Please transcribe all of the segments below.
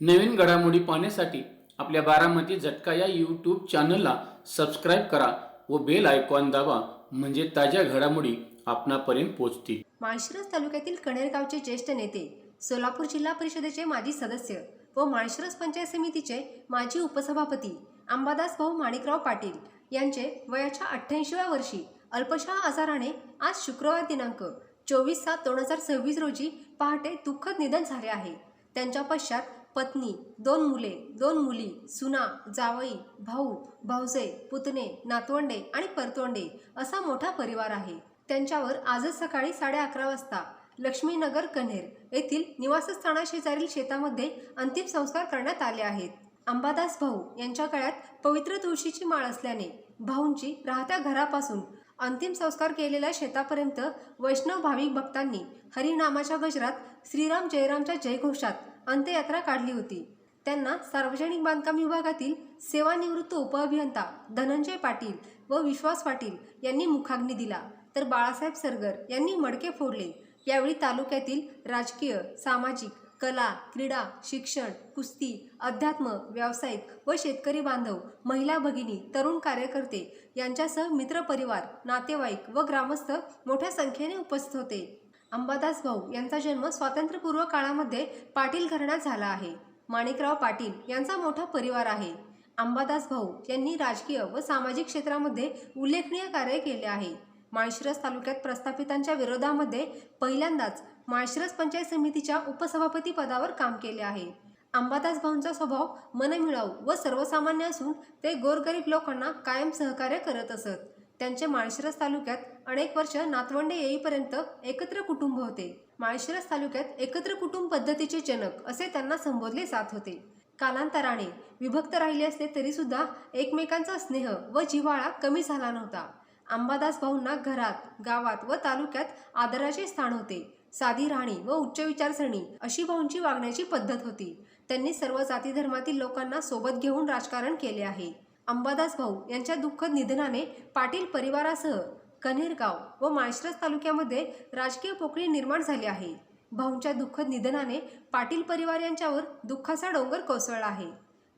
नवीन घडामोडी पाहण्यासाठी आपल्या बारामती झटका या यूट्यूब चॅनलला सबस्क्राईब करा व बेल आयकॉन दाबा, म्हणजे ताज्या घडामोडी आपणापर्यंत पोहोचतील. माळशिरस तालुक्यातील कणेर गावचे ज्येष्ठ नेते, सोलापूर जिल्हा परिषदेचे माजी सदस्य व माळशिरस पंचायत समितीचे माजी उपसभापती अंबादास भाऊ माणिकराव पाटील यांचे वयाच्या 88व्या वर्षी अल्पशा आजाराने आज शुक्रवार दिनांक 24/7/2026 रोजी पहाटे दुःखद निधन झाले आहे. त्यांच्या पश्चात पत्नी, 2 मुले, 2 मुली, सुना, जावई, भाऊ, भाऊजे, पुतणे, नातवंडे आणि परतवंडे असा मोठा परिवार आहे. त्यांच्यावर आजच सकाळी 11:30 वाजता लक्ष्मीनगर कन्हेर येथील निवासस्थानाशेजारील शेतामध्ये अंतिम संस्कार करण्यात आले आहेत. अंबादास भाऊ यांच्या गळ्यात पवित्र तुळशीची माळ असल्याने भाऊंची राहत्या घरापासून अंतिम संस्कार केलेल्या शेतापर्यंत वैष्णव भाविक भक्तांनी हरिनामाच्या गजरात श्रीराम जयरामच्या जयघोषात अंत्ययात्रा काढली होती. त्यांना सार्वजनिक बांधकाम विभागातील सेवानिवृत्त उपअभियंता धनंजय पाटील व विश्वास पाटील यांनी मुखाग्नी दिला, तर बाळासाहेब सरगर यांनी मडके फोडले. यावेळी तालुक्यातील राजकीय, सामाजिक, कला, क्रीडा, शिक्षण, कुस्ती, अध्यात्म, व्यावसायिक व शेतकरी बांधव, महिला भगिनी, तरुण कार्यकर्ते यांच्यासह मित्रपरिवार, नातेवाईक व ग्रामस्थ मोठ्या संख्येने उपस्थित होते. अंबादास भाऊ यांचा जन्म स्वातंत्र्यपूर्व काळामध्ये पाटील घराण्यात झाला आहे. माणिकराव पाटील यांचा मोठा परिवार आहे. अंबादास भाऊ यांनी राजकीय व सामाजिक क्षेत्रामध्ये उल्लेखनीय कार्य केले आहे. माळशिरस तालुक्यात प्रस्थापितांच्या विरोधामध्ये पहिल्यांदाच माळशिरस पंचायत समितीच्या उपसभापती पदावर काम केले आहे. अंबादास भाऊंचा स्वभाव मनमिळाऊ व सर्वसामान्य असून ते गोरगरीब लोकांना कायम सहकार्य करत असत. त्यांचे माळशिरस तालुक्यात अनेक वर्ष नातवंडे येईपर्यंत एकत्र कुटुंब होते. माळशिरस तालुक्यात एकत्र कुटुंब पद्धतीचे जनक असे त्यांना संबोधले जात होते. कालांतराने विभक्त राहिले असले तरी सुद्धा एकमेकांचा स्नेह व जिव्हाळा कमी झाला नव्हता. अंबादास भाऊंना घरात, गावात व तालुक्यात आदराचे स्थान होते. साधी राहणी व उच्च विचारसरणी अशी भाऊंची वागण्याची पद्धत होती. त्यांनी सर्व जाती धर्मातील लोकांना सोबत घेऊन राजकारण केले आहे. अंबादास भाऊ यांच्या दुःखद निधनाने पाटील परिवारासह कन्हेरगाव व माळशिरस तालुक्यामध्ये राजकीय पोकळी निर्माण झाली आहे. भाऊंच्या दुःखद निधनाने पाटील परिवार यांच्यावर दुःखाचा डोंगर कोसळला आहे.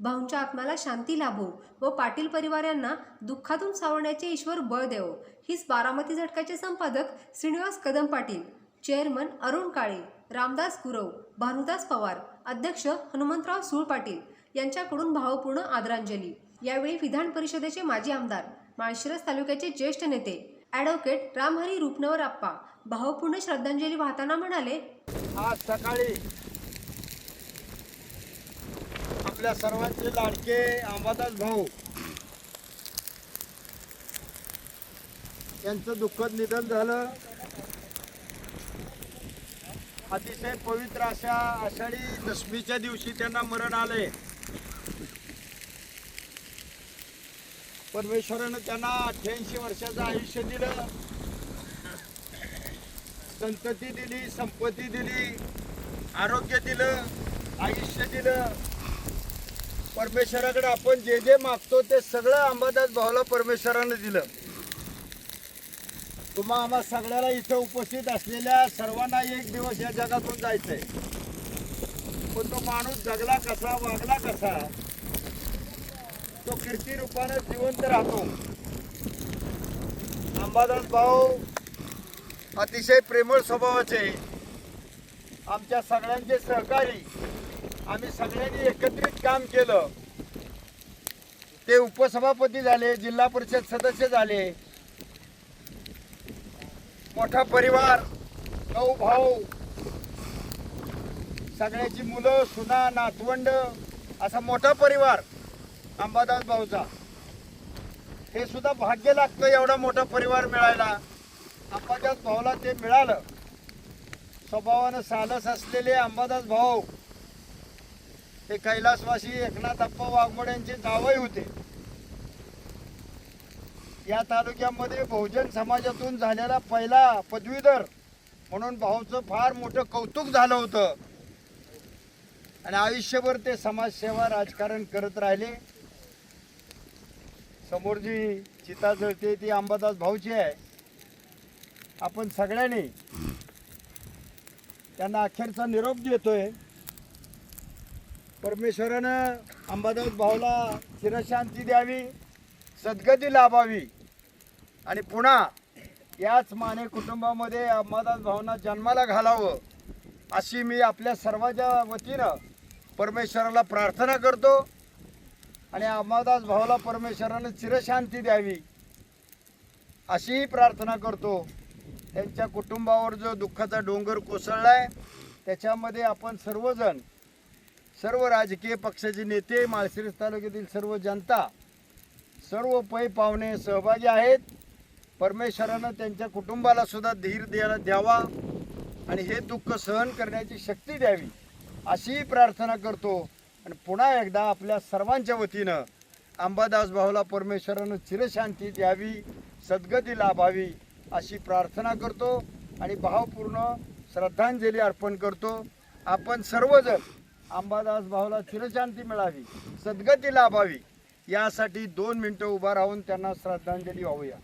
भाऊंच्या आत्म्याला शांती लाभो व पाटील परिवार यांना दुःखातून सावरण्याचे ईश्वर बळ देवो, हीच बारामती झटकाचे संपादक श्रीनिवास कदम पाटील, चेअरमन अरुण काळे, रामदास गुरव, भानुदास पवार, अध्यक्ष हनुमंतराव सूळ पाटील यांच्याकडून भावपूर्ण आदरांजली. यावेळी विधान परिषदेचे माजी आमदार, माळशिरस तालुक्याचे ज्येष्ठ नेते ॲडव्होकेट रामहरी रूपनवर आप्पा भावपूर्ण श्रद्धांजली वाहताना म्हणाले, आज सकाळी आपल्या सर्वांचे लाडके अंबादास भाऊ यांचं दुःखद निधन झालं. अतिशय पवित्र अशा आषाढी दशमीच्या दिवशी त्यांना मरण आले. परमेश्वरानं त्यांना 88 वर्षाचं आयुष्य दिलं, संतती दिली, संपत्ती दिली, आरोग्य दिलं, आयुष्य दिलं. परमेश्वराकडे आपण जे जे मागतो ते सगळं अंबादास भाऊला परमेश्वरानं दिलं. तुम्हा आम्हा सगळ्याला इथं उपस्थित असलेल्या सर्वांना एक दिवस या जगातून जायचंय, पण तो माणूस जगला कसा, वागला कसा, तो कीर्ती रूपाने जिवंत राहतो. अंबादास भाऊ अतिशय प्रेमळ स्वभावाचे, आमच्या सगळ्यांचे सहकारी. आम्ही सगळ्यांनी एकत्रित काम केलं. ते उपसभापती झाले, जिल्हा परिषद सदस्य झाले. मोठा परिवार, 9 भाऊ, सगळ्याची मुलं, सुना, नातवंड, असा मोठा परिवार अंबादास भाऊचा. हे सुद्धा भाग्य लागतं एवढा मोठा परिवार मिळायला. अंबादास भाऊला ते मिळालं. स्वभावानं सालस असलेले अंबादास भाऊ हे कैलासवासी एकनाथ अप्पा वाघमोडे यांचे जावई होते. या तालुक्यामध्ये बहुजन समाजातून झालेला पहिला पदवीधर म्हणून भाऊचं फार मोठं कौतुक झालं होतं. आणि आयुष्यभर ते समाजसेवा, राजकारण करत राहिले. समोर जी चिता जळते ती अंबादास भाऊची आहे. आपण सगळ्यांनी त्यांना अखेरचा निरोप देतोय. परमेश्वरानं अंबादास भाऊला चिरशांती द्यावी, सद्गती लाभावी आणि पुन्हा याच माने कुटुंबामध्ये अंबादास भाऊंना जन्माला घालावं अशी मी आपल्या सर्वांच्या वतीनं परमेश्वराला प्रार्थना करतो आणि अंबादास भाऊला परमेश्वरानं चिरशांती द्यावी अशीही प्रार्थना करतो. त्यांच्या कुटुंबावर जो दुःखाचा डोंगर कोसळलाय त्याच्यामध्ये आपण सर्वजण, सर्व राजकीय पक्षाचे नेते, माळशिरस तालुक्यातील सर्व जनता, सर्व पै पाहुणे सहभागी आहेत. परमेश्वरानं त्यांच्या कुटुंबाला सुद्धा धीर द्यावा आणि हे दुःख सहन करण्याची शक्ती द्यावी अशीही प्रार्थना करतो. आणि पुन्हा एकदा आपल्या सर्वांच्या वतीनं अंबादास भाऊला परमेश्वरानं चिरशांती द्यावी, सद्गती लाभावी अशी प्रार्थना करतो आणि भावपूर्ण श्रद्धांजली अर्पण करतो. आपण सर्वजण अंबादास भाऊला चिरशांती मिळावी, सद्गती लाभावी यासाठी 2 मिनिटं उभा राहून त्यांना श्रद्धांजली वाहूया.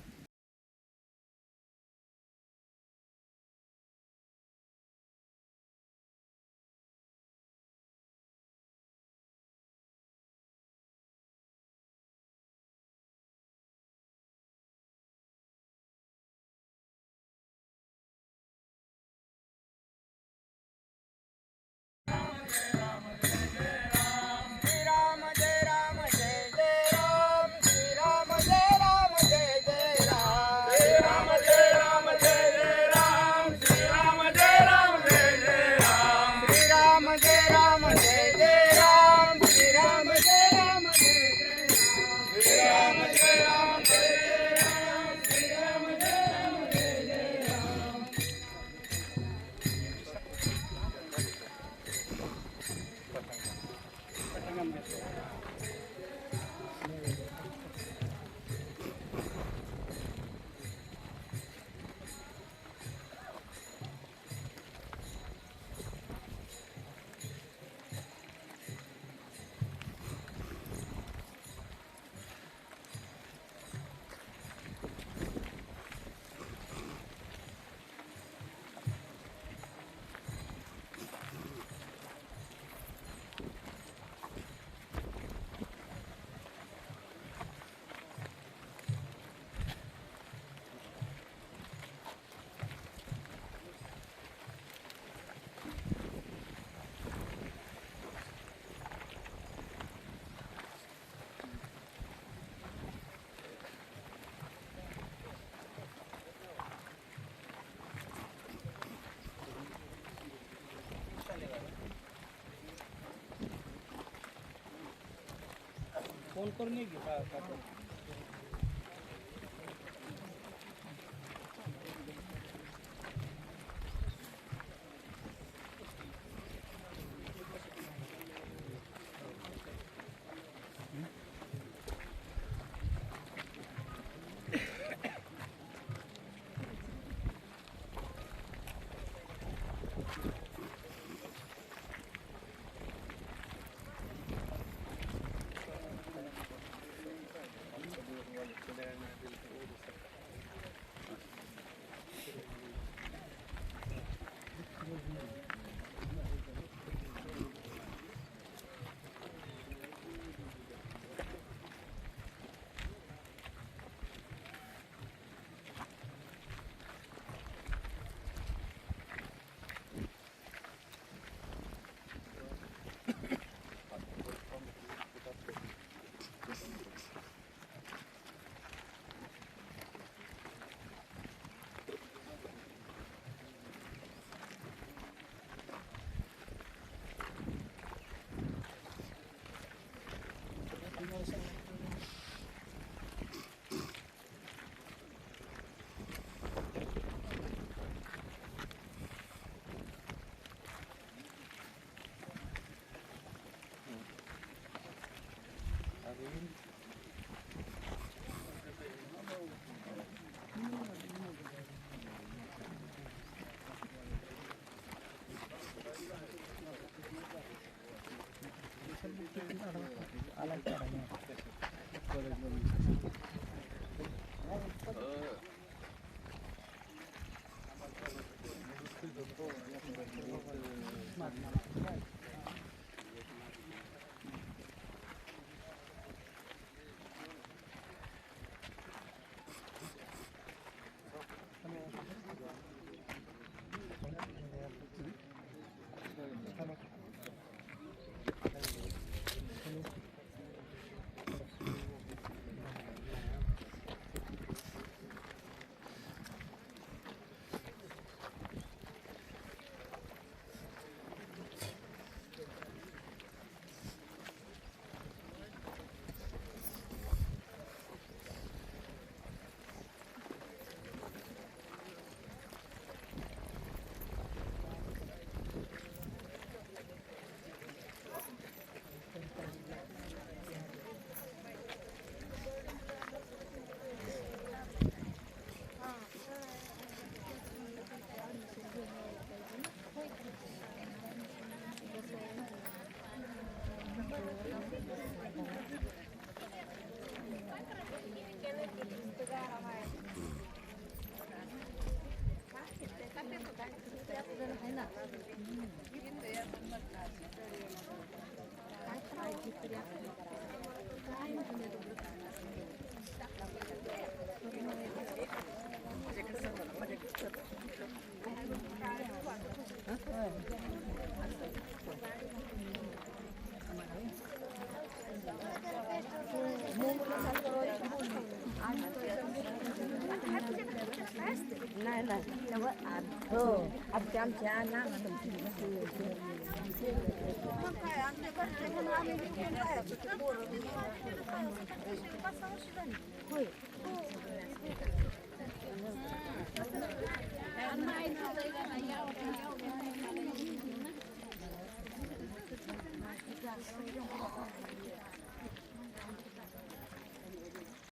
फोन करून ये की काय नाही हो आमच्या नाना मग काय आमच्या घरचे म्हणून आम्ही होय